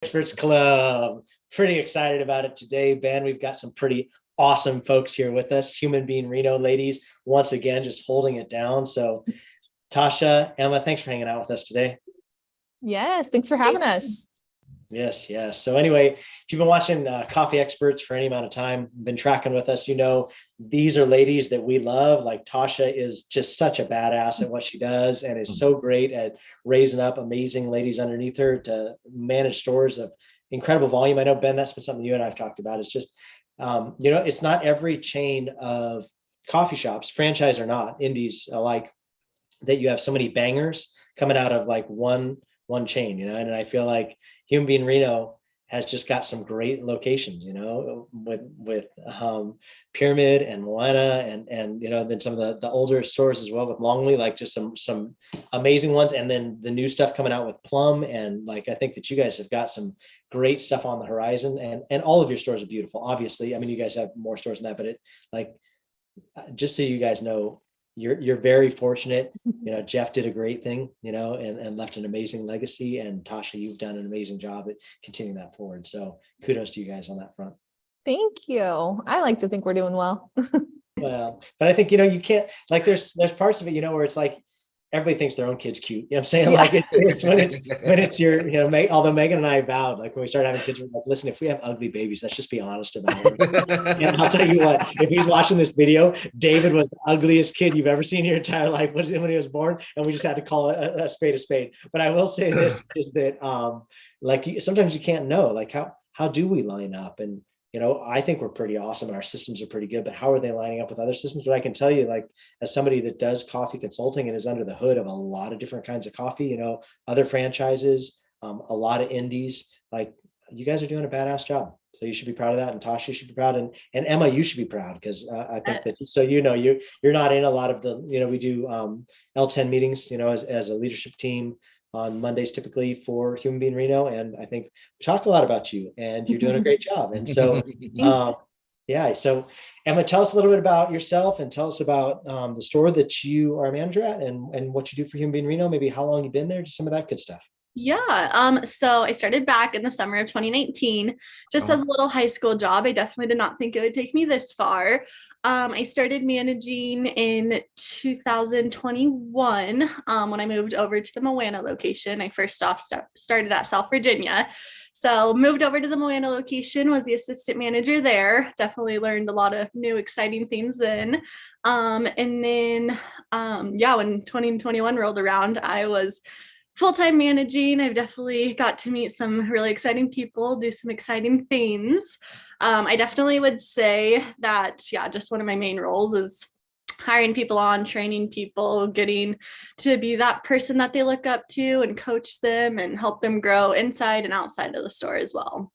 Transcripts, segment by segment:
Experts Club. Pretty excited about it today, Ben. We've got some pretty awesome folks here with us. Human Bean Reno ladies, once again, just holding it down. So, Tasha, Emma, thanks for hanging out with us today. Yes, thanks for having us. Yes, yes. So anyway, if you've been watching Coffee Experts for any amount of time, been tracking with us, you know, these are ladies that we love. Like Tasha is just such a badass at what she does and is so great at raising up amazing ladies underneath her to manage stores of incredible volume. I know, Ben, that's been something you and I've talked about. It's just, it's not every chain of coffee shops, franchise or not, indies alike, that you have so many bangers coming out of like one chain, and I feel like Human Bean Reno has just got some great locations, with Pyramid and Moana and then some of the older stores as well with Longley, like just some amazing ones. And then the new stuff coming out with Plum. And like, I think that you guys have got some great stuff on the horizon, and all of your stores are beautiful. Obviously, I mean, you guys have more stores than that, but it like, just so you guys know, you're very fortunate. Jeff did a great thing, and left an amazing legacy. And Tasha, you've done an amazing job at continuing that forward. So kudos to you guys on that front. Thank you. I like to think we're doing well. Well, but I think, you can't, like, there's parts of it, where it's like everybody thinks their own kid's cute. You know what I'm saying? Yeah. Like it's when it's your, although Megan and I vowed, like when we started having kids, we're like, listen, if we have ugly babies, let's just be honest about it. And I'll tell you what, if he's watching this video, David was the ugliest kid you've ever seen in your entire life when he was born. And we just had to call it a spade a spade. But I will say this is that, like, sometimes you can't know, like, how do we line up? And, I think we're pretty awesome and our systems are pretty good, but how are they lining up with other systems? But I can tell you, like, as somebody that does coffee consulting and is under the hood of a lot of different kinds of coffee, other franchises, a lot of indies, like, you guys are doing a badass job. So you should be proud of that. And Tasha, you should be proud. And Emma, you should be proud, because I think that, so, you're not in a lot of the, we do L10 meetings, as a leadership team on Mondays, typically for Human Bean Reno. And I think we talked a lot about you and you're doing a great job. And so, yeah. So Emma, tell us a little bit about yourself and tell us about the store that you are a manager at and what you do for Human Bean Reno, maybe how long you've been there, just some of that good stuff. Yeah. So I started back in the summer of 2019, just as a little high school job. I definitely did not think it would take me this far. I started managing in 2021 when I moved over to the Moana location. I first off started at South Virginia. So moved over to the Moana location, was the assistant manager there. Definitely learned a lot of new exciting things then. And then, when 2021 rolled around, I was full-time managing. I've definitely got to meet some really exciting people, do some exciting things. I definitely would say that, just one of my main roles is hiring people on, training people, getting to be that person that they look up to and coach them and help them grow inside and outside of the store as well.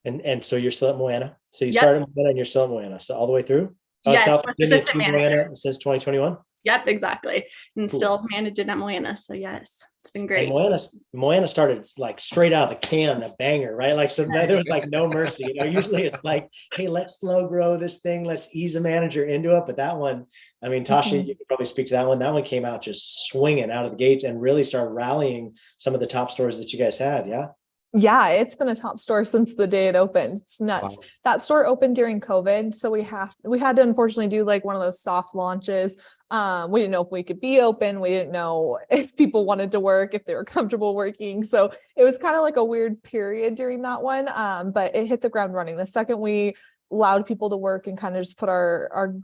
And so you're still at Moana. So you started Moana and you're still at Moana. So all the way through? Yes, South Virginia to Moana since 2021? Yep, exactly. And cool. Still managing at Moana. So yes, it's been great. And Moana started like straight out of the can, a banger, right? Like, so there was like no mercy. Usually it's like, hey, let's slow grow this thing. Let's ease a manager into it. But that one, I mean, Tasha, you could probably speak to that one. That one came out just swinging out of the gates and really started rallying some of the top stores that you guys had. Yeah. Yeah, it's been a top store since the day it opened. It's nuts. Wow. That store opened during COVID. So we had to unfortunately do like one of those soft launches. We didn't know if we could be open. We didn't know if people wanted to work, if they were comfortable working. So it was kind of like a weird period during that one. But it hit the ground running. The second we allowed people to work and kind of just put our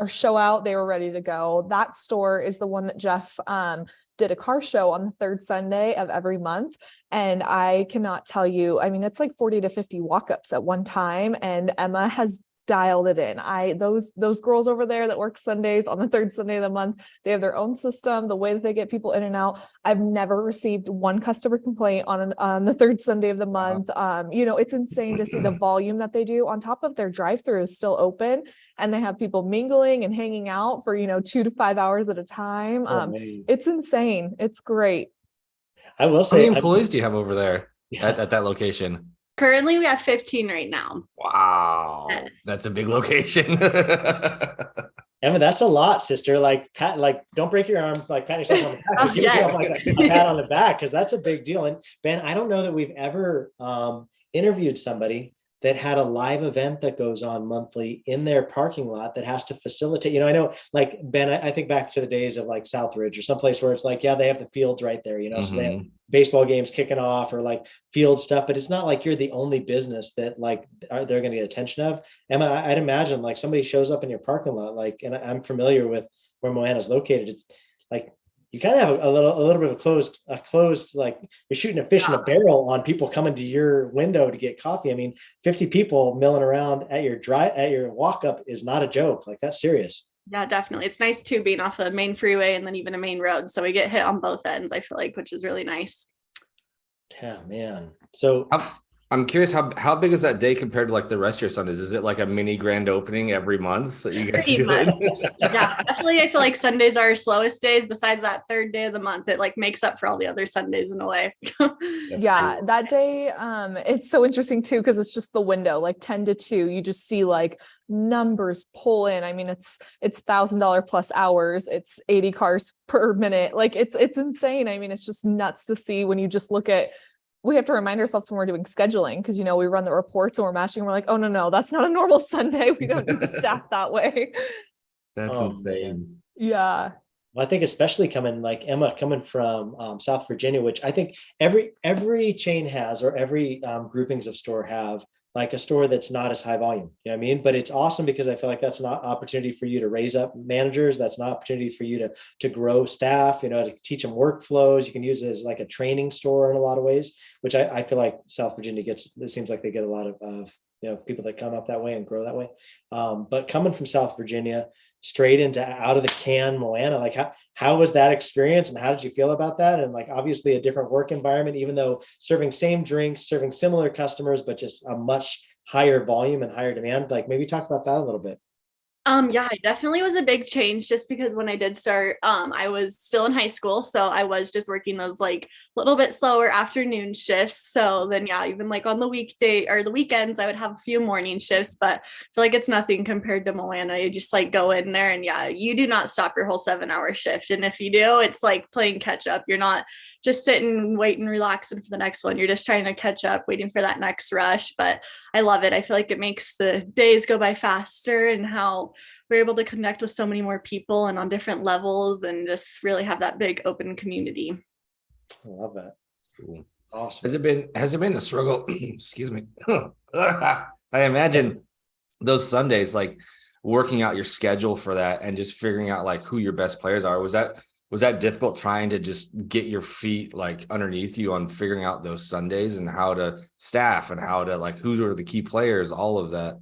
show out, they were ready to go. That store is the one that Jeff did a car show on the third Sunday of every month. And I cannot tell you, I mean, it's like 40 to 50 walk-ups at one time. And Emma has dialed it in. Those girls over there that work Sundays on the third Sunday of the month, they have their own system, the way that they get people in and out. I've never received one customer complaint on the third Sunday of the month. It's insane to see the volume that they do on top of their drive-through is still open, and they have people mingling and hanging out for 2 to 5 hours at a time. It's insane. It's great. I will say, how many employees do you have over there at that location? Currently, we have 15 right now. Wow. That's a big location. Emma, that's a lot, sister. Like pat, like don't break your arm, like pat yourself on the back, Oh, but give yes. yourself like a pat on the back because that's a big deal. And Ben, I don't know that we've ever interviewed somebody that had a live event that goes on monthly in their parking lot that has to facilitate. I know like Ben, I think back to the days of like Southridge or someplace where it's like, yeah, they have the fields right there, so they have baseball games kicking off or like field stuff, but it's not like you're the only business that like they're going to get attention of. Emma, I'd imagine like somebody shows up in your parking lot, like, and I'm familiar with where Moana is located. It's like you kind of have a little bit of a closed, like you're shooting a fish in a barrel on people coming to your window to get coffee. I mean, 50 people milling around at your walk up is not a joke. Like that's serious. Yeah, definitely. It's nice too being off a main freeway and then even a main road. So we get hit on both ends, I feel like, which is really nice. Yeah, man. So I'm curious, how big is that day compared to like the rest of your Sundays? Is it like a mini grand opening every month that you guys are doing? Yeah, definitely. I feel like Sundays are our slowest days. Besides that third day of the month, it like makes up for all the other Sundays in a way. Yeah, that day, it's so interesting too, because it's just the window, like 10 to 2, you just see like numbers pull in. I mean, it's $1,000 plus hours, it's 80 cars per minute. Like it's insane. I mean, it's just nuts to see when you just look at, we have to remind ourselves when we're doing scheduling, because we run the reports and we're matching and we're like, oh no, that's not a normal Sunday. We don't need to staff that way. That's insane. Yeah. Well, I think especially coming like Emma coming from South Virginia, which I think every chain has, or every groupings of store have like a store that's not as high volume. You know what I mean? But it's awesome because I feel like that's an opportunity for you to raise up managers. That's an opportunity for you to grow staff, to teach them workflows. You can use it as like a training store in a lot of ways, which I feel like South Virginia gets, it seems like they get a lot of people that come up that way and grow that way. But coming from South Virginia, straight into out of the can Moana, like how was that experience and how did you feel about that? And like obviously a different work environment, even though serving same drinks, serving similar customers, but just a much higher volume and higher demand. Like maybe talk about that a little bit. Yeah, it definitely was a big change just because when I did start, I was still in high school. So I was just working those like little bit slower afternoon shifts. So then, yeah, even like on the weekday or the weekends, I would have a few morning shifts, but I feel like it's nothing compared to Moana. You just like go in there and yeah, you do not stop your whole 7-hour shift. And if you do, it's like playing catch up. You're not just sitting, waiting, relaxing for the next one. You're just trying to catch up, waiting for that next rush. But I love it. I feel like it makes the days go by faster and how we're able to connect with so many more people and on different levels and just really have that big open community. I love that. Cool. Awesome. Has it been a struggle? Excuse me. I imagine those Sundays, like working out your schedule for that and just figuring out like who your best players are. Was that difficult trying to just get your feet like underneath you on figuring out those Sundays and how to staff and how to like who are the key players, all of that?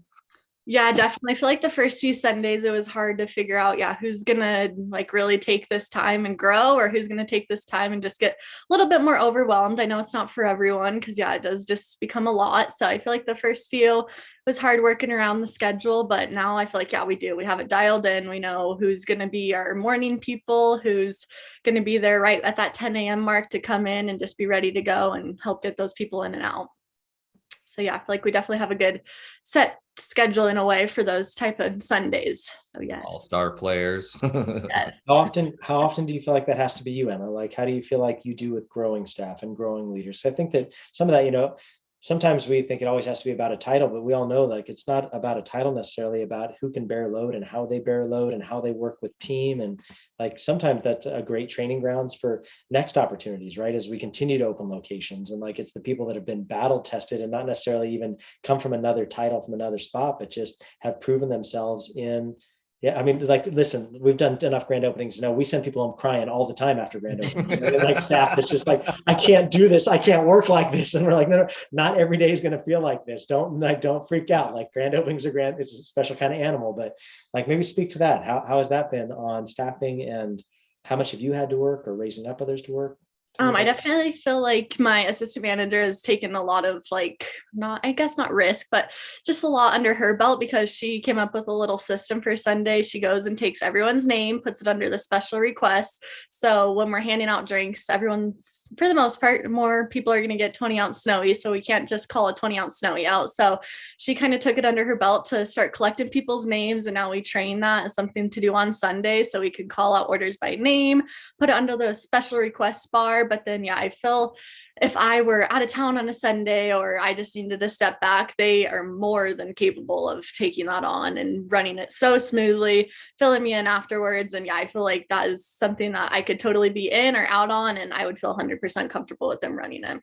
Yeah, definitely. I feel like the first few Sundays, it was hard to figure out, who's going to like really take this time and grow or who's going to take this time and just get a little bit more overwhelmed. I know it's not for everyone because, it does just become a lot. So I feel like the first few was hard working around the schedule, but now I feel like, we do. We have it dialed in. We know who's going to be our morning people, who's going to be there right at that 10 a.m. mark to come in and just be ready to go and help get those people in and out. So I feel like we definitely have a good set schedule in a way for those type of Sundays. So yes. All-star players. Yes. How often do you feel like that has to be you, Emma? Like, how do you feel like you do with growing staff and growing leaders? So I think that some of that, sometimes we think it always has to be about a title, but we all know like it's not about a title necessarily, about who can bear load and how they bear load and how they work with team. And like sometimes that's a great training grounds for next opportunities, right? As we continue to open locations, and like it's the people that have been battle tested and not necessarily even come from another title from another spot, but just have proven themselves in. Yeah, I mean, like, listen, we've done enough grand openings. We send people home crying all the time after grand openings. Like staff that's just like, I can't do this. I can't work like this. And we're like, no, not every day is going to feel like this. Don't freak out. Like grand openings are it's a special kind of animal, but like maybe speak to that. How has that been on staffing and how much have you had to work or raising up others to work? I definitely feel like my assistant manager has taken a lot of like, not risk, but just a lot under her belt because she came up with a little system for Sunday. She goes and takes everyone's name, puts it under the special requests. So when we're handing out drinks, everyone's, for the most part, more people are going to get 20-ounce snowy. So we can't just call a 20-ounce snowy out. So she kind of took it under her belt to start collecting people's names. And now we train that as something to do on Sunday. So we can call out orders by name, put it under the special request bar. But then, yeah, I feel if I were out of town on a Sunday or I just needed to step back, they are more than capable of taking that on and running it so smoothly, filling me in afterwards. And yeah, I feel like that is something that I could totally be in or out on, and I would feel 100% comfortable with them running it.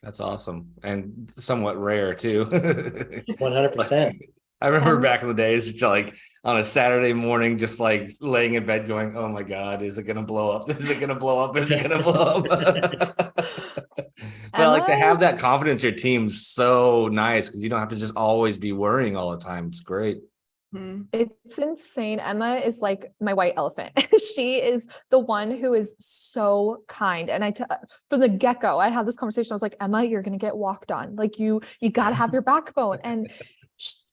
That's awesome and somewhat rare too. 100%. I remember back in the days, just like on a Saturday morning, just like laying in bed going, oh my God, is it going to blow up? Is it going to blow up? Is it going to blow up? But like to have that confidence in your team's so nice because you don't have to just always be worrying all the time. It's great. It's insane. Emma is like my white elephant. She is the one who is so kind. And from the get-go, I had this conversation. I was like, Emma, you're going to get walked on. Like you got to have your backbone. And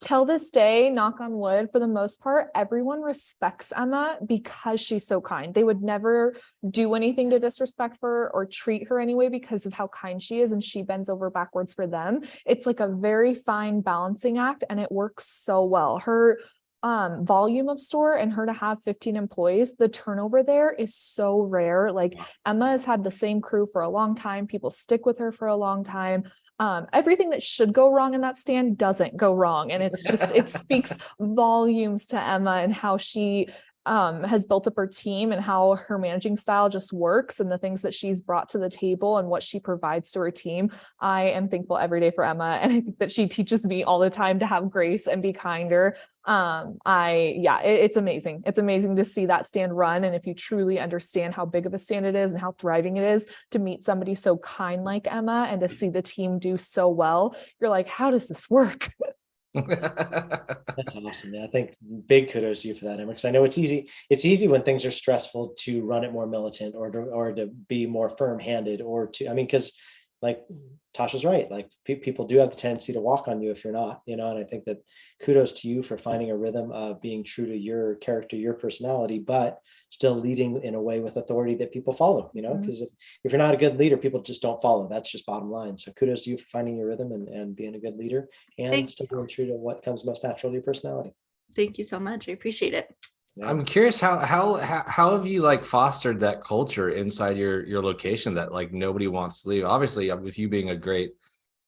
till this day, knock on wood, for the most part, everyone respects Emma because she's so kind. They would never do anything to disrespect her or treat her anyway because of how kind she is, and she bends over backwards for them. It's like a very fine balancing act, and it works so well. Her volume of store and her to have 15 employees, the turnover there is so rare. Like Emma has had the same crew for a long time. People stick with her for a long time. Everything that should go wrong in that stand doesn't go wrong. And it's just, it speaks volumes to Emma and how she has built up her team and how her managing style just works and the things that she's brought to the table and what she provides to her team. I am thankful every day for Emma. And I think that she teaches me all the time to have grace and be kinder. It's amazing. It's amazing to see that stand run. And if you truly understand how big of a stand it is and how thriving it is to meet somebody so kind like Emma and to see the team do so well, you're like, how does this work? That's awesome. Yeah, I think big kudos to you for that, Emma, because I know it's easy. It's easy when things are stressful to run it more militant or to be more firm-handed because like Tasha's right. Like people do have the tendency to walk on you if you're not, and I think that kudos to you for finding a rhythm of being true to your character, your personality, but still leading in a way with authority that people follow, because if you're not a good leader, people just don't follow. That's just bottom line. So kudos to you for finding your rhythm and being a good leader and still being true to what comes most natural to your personality. Thank you so much. I appreciate it. Yeah. I'm curious how have you like fostered that culture inside your location that like nobody wants to leave? Obviously, with you being a great,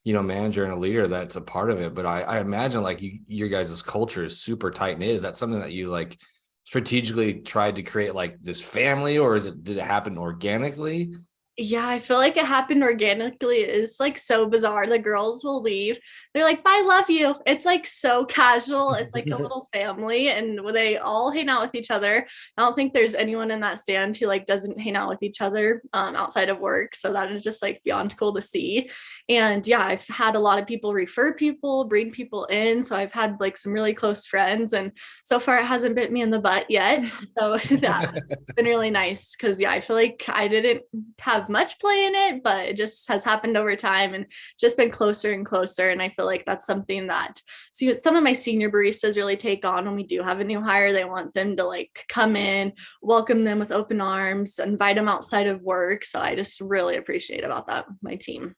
manager and a leader, that's a part of it. But I imagine like your guys' culture is super tight knit. Is that something that you like strategically tried to create like this family, or did it happen organically? Yeah, I feel like it happened organically. It's like so bizarre. The girls will leave. They're like, bye, love you. It's like so casual. It's like a little family and they all hang out with each other. I don't think there's anyone in that stand who like doesn't hang out with each other outside of work. So that is just like beyond cool to see. And yeah, I've had a lot of people refer people, bring people in. So I've had like some really close friends and so far it hasn't bit me in the butt yet. So that's been really nice because yeah, I feel like I didn't have much play in it, but it just has happened over time and just been closer and closer. And I feel like that's something that some of my senior baristas really take on when we do have a new hire. They want them to like come in, welcome them with open arms, invite them outside of work. So I just really appreciate about that, my team.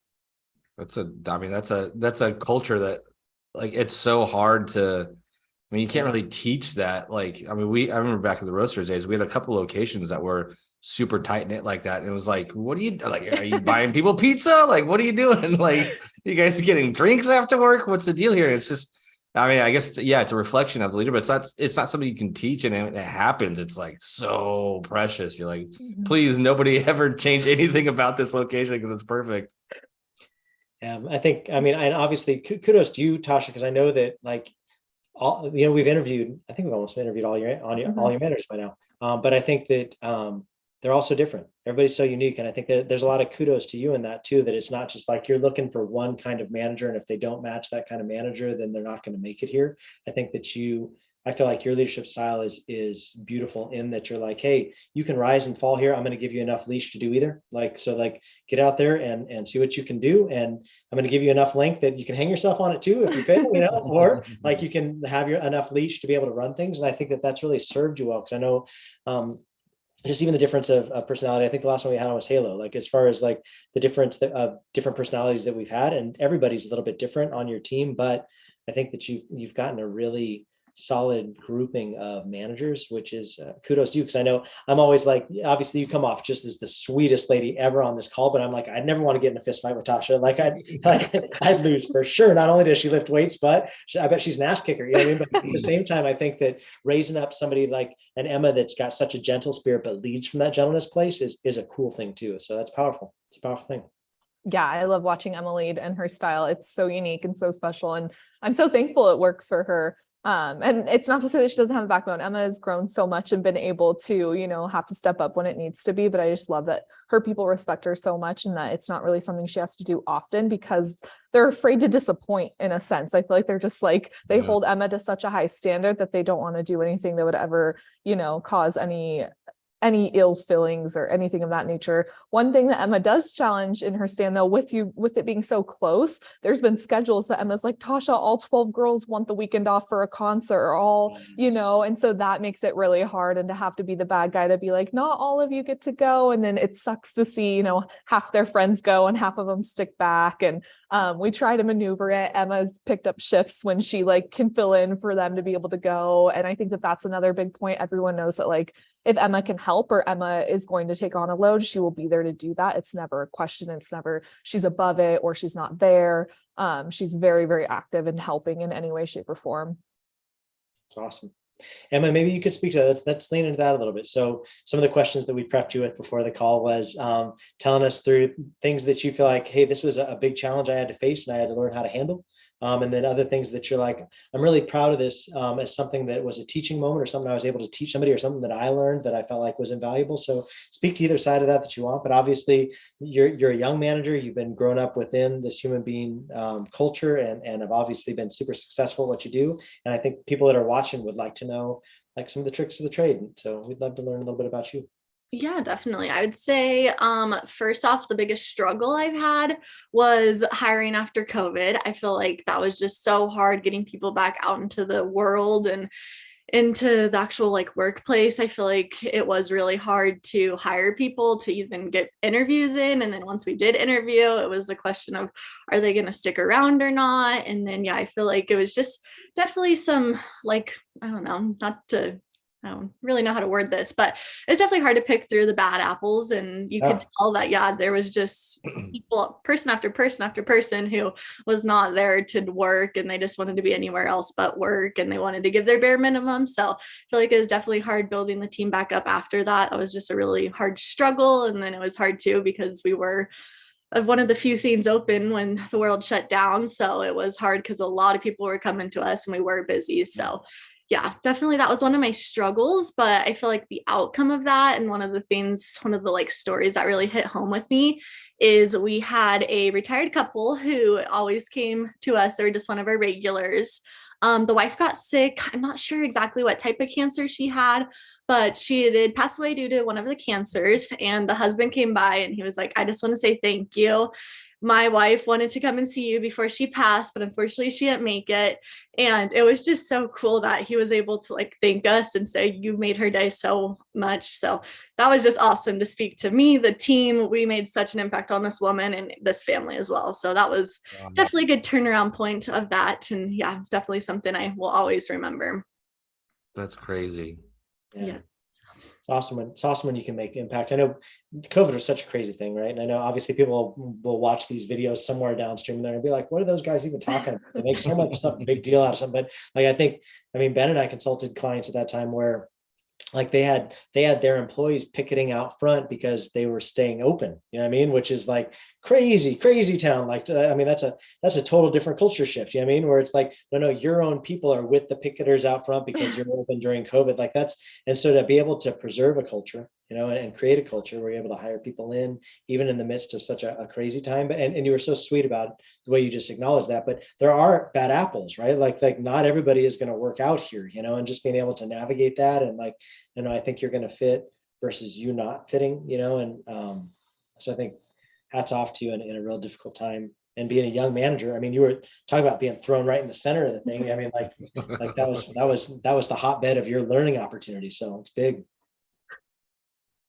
That's a culture that like, it's so hard to, you can't really teach that. Like, I remember back in the Roasters days, we had a couple locations that were super tight knit like that. And it was like, what are you buying people pizza? Like, what are you doing? Like, you guys getting drinks after work? What's the deal here? It's just, I guess, it's a reflection of the leader, but it's not something you can teach. And it happens. It's like so precious. You're like, please, nobody ever change anything about this location because it's perfect. I think, and obviously kudos to you, Tasha, because I know that like, we've interviewed, I think we've almost interviewed all your managers by now. But I think that they're also different. Everybody's so unique. And I think that there's a lot of kudos to you in that too, that it's not just like you're looking for one kind of manager. And if they don't match that kind of manager, then they're not going to make it here. I think that you I feel like your leadership style is beautiful in that you're like, hey, you can rise and fall here. I'm going to give you enough leash to do either. Like, so like get out there and see what you can do. And I'm going to give you enough length that you can hang yourself on it too if you fail, or like you can have your enough leash to be able to run things. And I think that that's really served you well, because I know just even the difference of personality. I think the last one we had on was Halo, like as far as like the difference of different personalities that we've had, and everybody's a little bit different on your team, but I think that you've gotten a really solid grouping of managers, which is kudos to you. Because I know I'm always like, obviously you come off just as the sweetest lady ever on this call, but I'm like, I'd never want to get in a fist fight with Tasha. Like I'd lose for sure. Not only does she lift weights, but I bet she's an ass kicker. You know what I mean? But at the same time, I think that raising up somebody like an Emma that's got such a gentle spirit but leads from that gentleness place is a cool thing too. So that's powerful. It's a powerful thing. Yeah, I love watching Emma lead and her style. It's so unique and so special, and I'm so thankful it works for her. And it's not to say that she doesn't have a backbone. Emma has grown so much and been able to, have to step up when it needs to be. But I just love that her people respect her so much, and that it's not really something she has to do often because they're afraid to disappoint in a sense. I feel like they're just like, they hold Emma to such a high standard that they don't want to do anything that would ever, cause any ill feelings or anything of that nature. One thing that Emma does challenge in her stand, though, with it being so close, there's been schedules that Emma's like, Tasha, all 12 girls want the weekend off for a concert, or all, and so that makes it really hard. And to have to be the bad guy to be like, not all of you get to go. And then it sucks to see, half their friends go and half of them stick back. And we try to maneuver it. Emma's picked up shifts when she can fill in for them to be able to go. And I think that that's another big point. Everyone knows that if Emma can help or Emma is going to take on a load, she will be there to do that. It's never a question. It's never she's above it or she's not there. She's very, very active in helping in any way, shape, or form. That's awesome. Emma, maybe you could speak to that. Let's lean into that a little bit. So some of the questions that we prepped you with before the call was telling us through things that you feel like, hey, this was a big challenge I had to face and I had to learn how to handle. And then other things that you're like, I'm really proud of this as something that was a teaching moment or something I was able to teach somebody or something that I learned that I felt like was invaluable. So speak to either side of that you want. But obviously, you're a young manager. You've been grown up within this Human Bean culture and have obviously been super successful at what you do. And I think people that are watching would like to know some of the tricks of the trade. And so we'd love to learn a little bit about you. Yeah, definitely. I would say, first off, the biggest struggle I've had was hiring after COVID. I feel like that was just so hard getting people back out into the world and into the actual workplace. I feel like it was really hard to hire people to even get interviews in. And then once we did interview, it was a question of, are they going to stick around or not? And then, I feel like it was just definitely some, I don't really know how to word this, but it's definitely hard to pick through the bad apples. And you could tell that, there was just people, person after person after person who was not there to work and they just wanted to be anywhere else but work and they wanted to give their bare minimum. So I feel like it was definitely hard building the team back up after that. It was just a really hard struggle. And then it was hard too, because we were one of the few things open when the world shut down. So it was hard because a lot of people were coming to us and we were busy. So yeah, definitely that was one of my struggles, but I feel like the outcome of that, and one of the stories that really hit home with me is we had a retired couple who always came to us. They were just one of our regulars. The wife got sick. I'm not sure exactly what type of cancer she had, but she did pass away due to one of the cancers. And the husband came by and he was like, I just want to say thank you. My wife wanted to come and see you before she passed, but unfortunately she didn't make it. And it was just so cool that he was able to thank us and say, you made her day so much. So that was just awesome to speak to me, the team. We made such an impact on this woman and this family as well. So that was definitely a good turnaround point of that. And yeah, it's definitely something I will always remember. That's crazy. Yeah. It's awesome when you can make impact. I know COVID was such a crazy thing, right? And I know obviously people will watch these videos somewhere downstream and they're gonna be like, what are those guys even talking about? They make so much stuff, big deal out of something. But Ben and I consulted clients at that time where they had their employees picketing out front because they were staying open, which is crazy town. That's a total different culture shift, where it's no, your own people are with the picketers out front because you're open during COVID. And so to be able to preserve a culture and create a culture where you're able to hire people in, even in the midst of such a crazy time. But and you were so sweet about the way you just acknowledged that. But there are bad apples, right? Like not everybody is going to work out here, and just being able to navigate that, and I think you're going to fit versus you not fitting, and so I think hats off to you in a real difficult time. And being a young manager, I mean, you were talking about being thrown right in the center of the thing. I mean, like that was the hotbed of your learning opportunity. So it's big.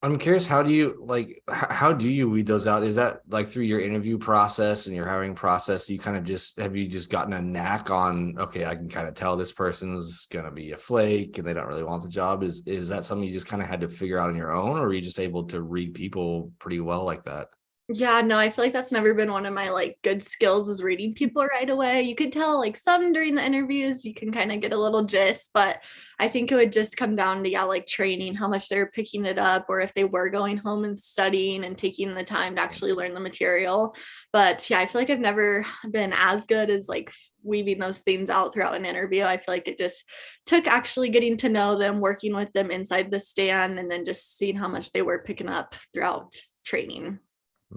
I'm curious, how do you weed those out? Is that like through your interview process and your hiring process? You kind of have you just gotten a knack on, okay, I can kind of tell this person's going to be a flake and they don't really want the job. Is that something you just kind of had to figure out on your own, or are you just able to read people pretty well like that? Yeah, no, I feel like that's never been one of my like good skills, is reading people right away. You could tell like some during the interviews, you can kind of get a little gist, but I think it would just come down to, like training, how much they're picking it up, or if they were going home and studying and taking the time to actually learn the material. But yeah, I feel like I've never been as good as like weaving those things out throughout an interview. I feel like it just took actually getting to know them, working with them inside the stand, and then just seeing how much they were picking up throughout training.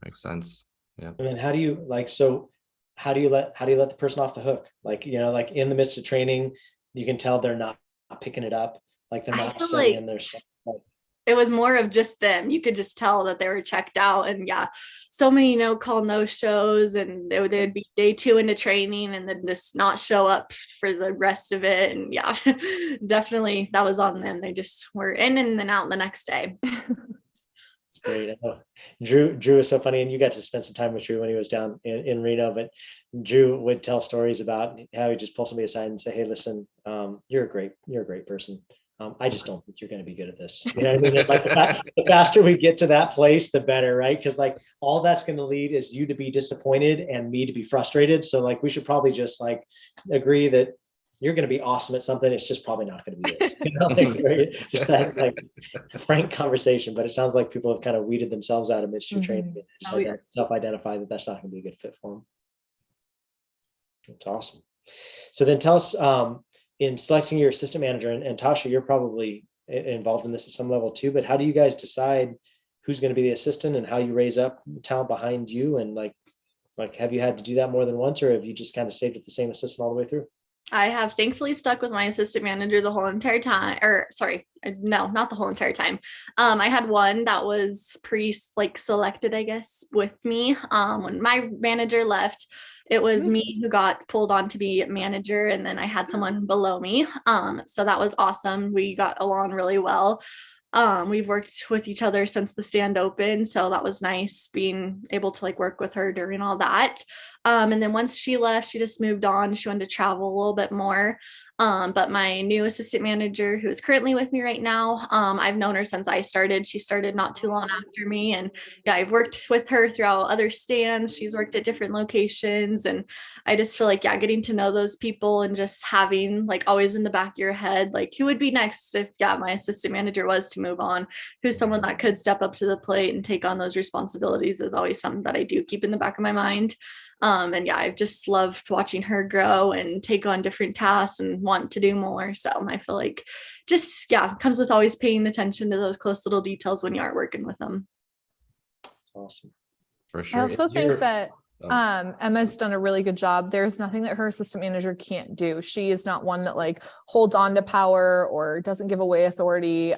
Makes sense. Yeah. And then how do you how do you let the person off the hook? Like, like in the midst of training, you can tell they're not picking it up, like they're not setting in their stuff. It was more of just them. You could just tell that they were checked out. And yeah, so many no call, no shows, and they would be day 2 into training and then just not show up for the rest of it. And yeah, definitely that was on them. They just were in and then out the next day. Great. Drew is so funny, and you got to spend some time with Drew when he was down in Reno, but Drew would tell stories about how he just pull somebody aside and say, hey, listen, you're a great person. I just don't think you're going to be good at this. You know what I mean? Like the faster we get to that place, the better, right? Because like all that's going to lead is you to be disappointed and me to be frustrated. So like we should probably just like agree that you're going to be awesome at something. It's just probably not going to be this. Just that like frank conversation. But it sounds like people have kind of weeded themselves out amidst your training and self-identify that that's not going to be a good fit for them. That's awesome. So then tell us, in selecting your assistant manager, and Tasha, you're probably involved in this at some level too, but how do you guys decide who's going to be the assistant and how you raise up talent behind you? And like, have you had to do that more than once, or have you just kind of stayed with the same assistant all the way through? I have thankfully stuck with my assistant manager the whole entire time, or sorry, no, not the whole entire time. I had one that was selected, I guess, with me. When my manager left, it was me who got pulled on to be manager, and then I had someone below me. So that was awesome. We got along really well. We've worked with each other since the stand opened, so that was nice being able to like work with her during all that. And then once she left, she just moved on. She wanted to travel a little bit more. But my new assistant manager, who is currently with me right now, I've known her since I started. She started not too long after me. And yeah, I've worked with her throughout other stands. She's worked at different locations. And I just feel like, yeah, getting to know those people and just having like always in the back of your head, like who would be next if, yeah, my assistant manager was to move on, who's someone that could step up to the plate and take on those responsibilities, is always something that I do keep in the back of my mind. And yeah, I've just loved watching her grow and take on different tasks and want to do more. So I feel like just, yeah, comes with always paying attention to those close little details when you are working with them. That's awesome. For sure. I also think that Emma's done a really good job. There's nothing that her assistant manager can't do. She is not one that like holds on to power or doesn't give away authority.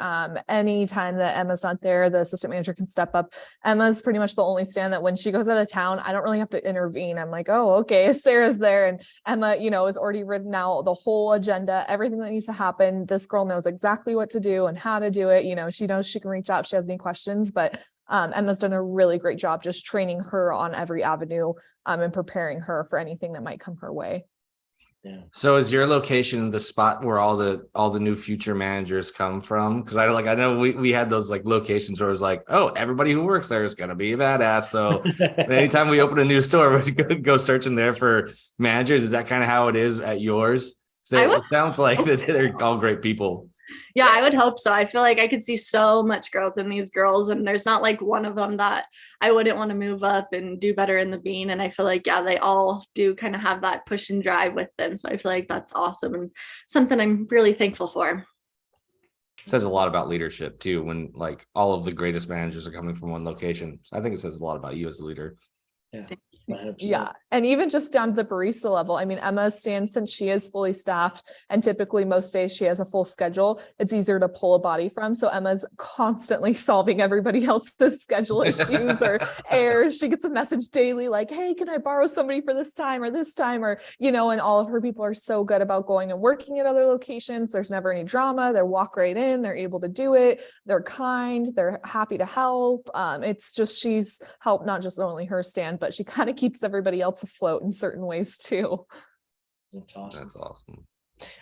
Anytime that Emma's not there, the assistant manager can step up. Emma's pretty much the only stand that when she goes out of town, I don't really have to intervene. I'm like, oh, okay, Sarah's there. And Emma, has already written out the whole agenda, everything that needs to happen. This girl knows exactly what to do and how to do it. She knows she can reach out if she has any questions, but Emma's done a really great job just training her on every avenue and preparing her for anything that might come her way. Yeah. So is your location the spot where all the new future managers come from? Because I know we had those like locations where it was like, oh, everybody who works there is gonna be a badass. So anytime we open a new store, we go searching there for managers. Is that kind of how it is at yours? So it sounds like that they're all great people. Yeah, I would hope so. I feel like I could see so much growth in these girls, and there's not like one of them that I wouldn't want to move up and do better in the bean. And I feel like, yeah, they all do kind of have that push and drive with them. So I feel like that's awesome and something I'm really thankful for. says a lot about leadership too, when like all of the greatest managers are coming from one location. So I think it says a lot about you as a leader. Yeah. 100%. Yeah. And even just down to the barista level, I mean, Emma stands, since she is fully staffed and typically most days she has a full schedule, it's easier to pull a body from. So Emma's constantly solving everybody else's schedule issues or errors. She gets a message daily like, hey, can I borrow somebody for this time or this time? Or, you know, and all of her people are so good about going and working at other locations. There's never any drama. They walk right in. They're able to do it. They're kind. They're happy to help. It's just, she's helped not just only her stand, but she kind of keeps everybody else afloat in certain ways too. That's awesome. That's awesome.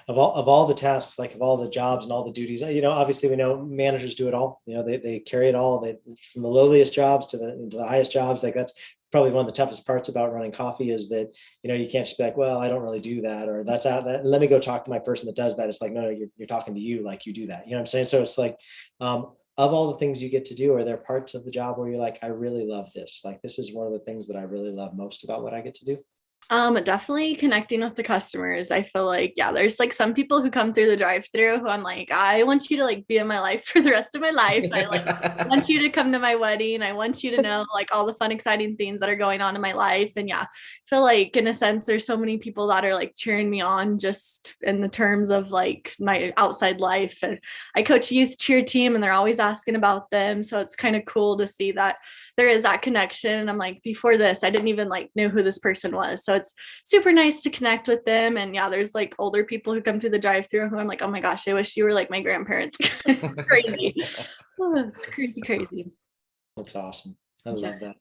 Of all the tasks, like of all the jobs and all the duties, you know, obviously we know managers do it all. You know, they carry it all. They, from the lowliest jobs to the highest jobs. Like that's probably one of the toughest parts about running coffee is that, you know, you can't just be like, well, I don't really do that, or that's out. Let me go talk to my person that does that. It's like, no, you're talking to you, like you do that. You know what I'm saying? So it's like, of all the things you get to do, are there parts of the job where you're like, I really love this? Like, this is one of the things that I really love most about what I get to do. Definitely connecting with the customers. I feel like, yeah, there's like some people who come through the drive-through who I'm like, I want you to like be in my life for the rest of my life. I like want you to come to my wedding. I want you to know like all the fun, exciting things that are going on in my life. And yeah, I feel like in a sense, there's so many people that are like cheering me on just in the terms of like my outside life. And I coach a youth cheer team and they're always asking about them. So it's kind of cool to see that there is that connection. And I'm like, before this, I didn't even like know who this person was. So it's super nice to connect with them. And yeah, there's like older people who come through the drive-through who I'm like, oh my gosh, I wish you were like my grandparents. It's crazy. Oh, it's crazy. That's awesome. I love that.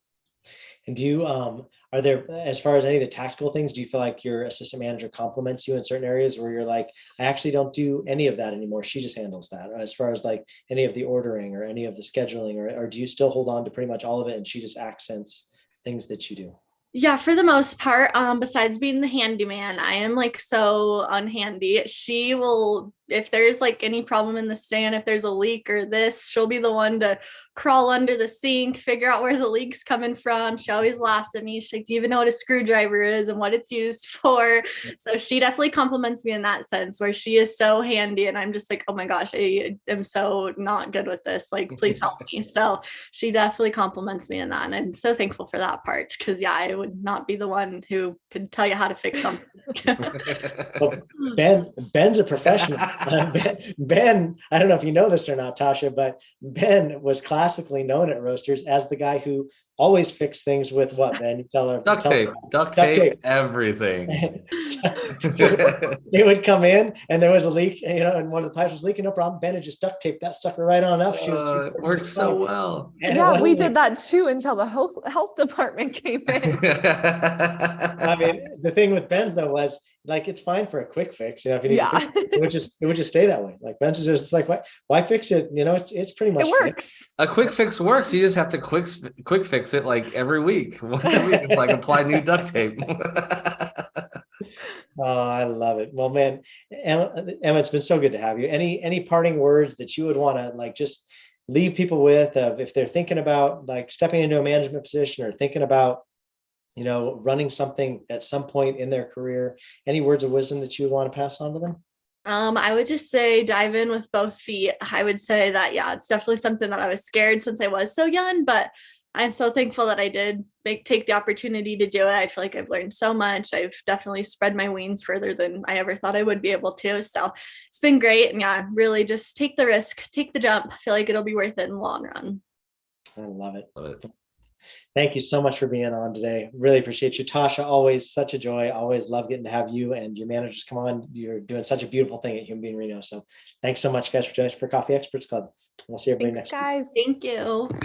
And do you, are there, as far as any of the tactical things, do you feel like your assistant manager compliments you in certain areas where you're like, I actually don't do any of that anymore, she just handles that? Or as far as like any of the ordering or any of the scheduling, or do you still hold on to pretty much all of it and she just accents things that you do? Yeah, for the most part, besides being the handyman, I am like so unhandy. She will, if there's like any problem in the stand, if there's a leak or this, she'll be the one to crawl under the sink, figure out where the leak's coming from. She always laughs at me. She's like, do you even know what a screwdriver is and what it's used for? So she definitely compliments me in that sense, where she is so handy. And I'm just like, oh my gosh, I am so not good with this. Like, please help me. So she definitely compliments me in that. And I'm so thankful for that part, because yeah, I would not be the one who could tell you how to fix something. Well, Ben's a professional. Ben, I don't know if you know this or not, Tasha, but Ben was classically known at Roasters as the guy who always fixed things with what, Ben? You tell her. Duct tape, everything. It would come in and there was a leak, you know, and one of the pipes was leaking, no problem. Ben had just duct taped that sucker right on up. It worked so well. Yeah, we did that too until the health department came in. I mean, the thing with Ben's though was like, it's fine for a quick fix, you know, if you need to fix it, it would just stay that way. Like Ben's is just like, why fix it? You know, it's pretty much, it works. A quick fix works. You just have to quick fix it like every week. Once a week, it's like apply new duct tape. Oh, I love it. Well, man, Emma, it's been so good to have you. Any parting words that you would want to like just leave people with, if they're thinking about like stepping into a management position or thinking about, you know, running something at some point in their career? Any words of wisdom that you would want to pass on to them? I would just say dive in with both feet. I would say that, yeah, it's definitely something that I was scared since I was so young, but I'm so thankful that I did take the opportunity to do it. I feel like I've learned so much. I've definitely spread my wings further than I ever thought I would be able to. So it's been great. And yeah, really just take the risk, take the jump. I feel like it'll be worth it in the long run. I love it. Thank you so much for being on today. Really appreciate you. Tasha, always such a joy. Always love getting to have you and your managers come on. You're doing such a beautiful thing at Human Bean Reno. So thanks so much, guys, for joining us for Coffee Experts Club. We'll see everybody next week. Guys. Thank you. Bye.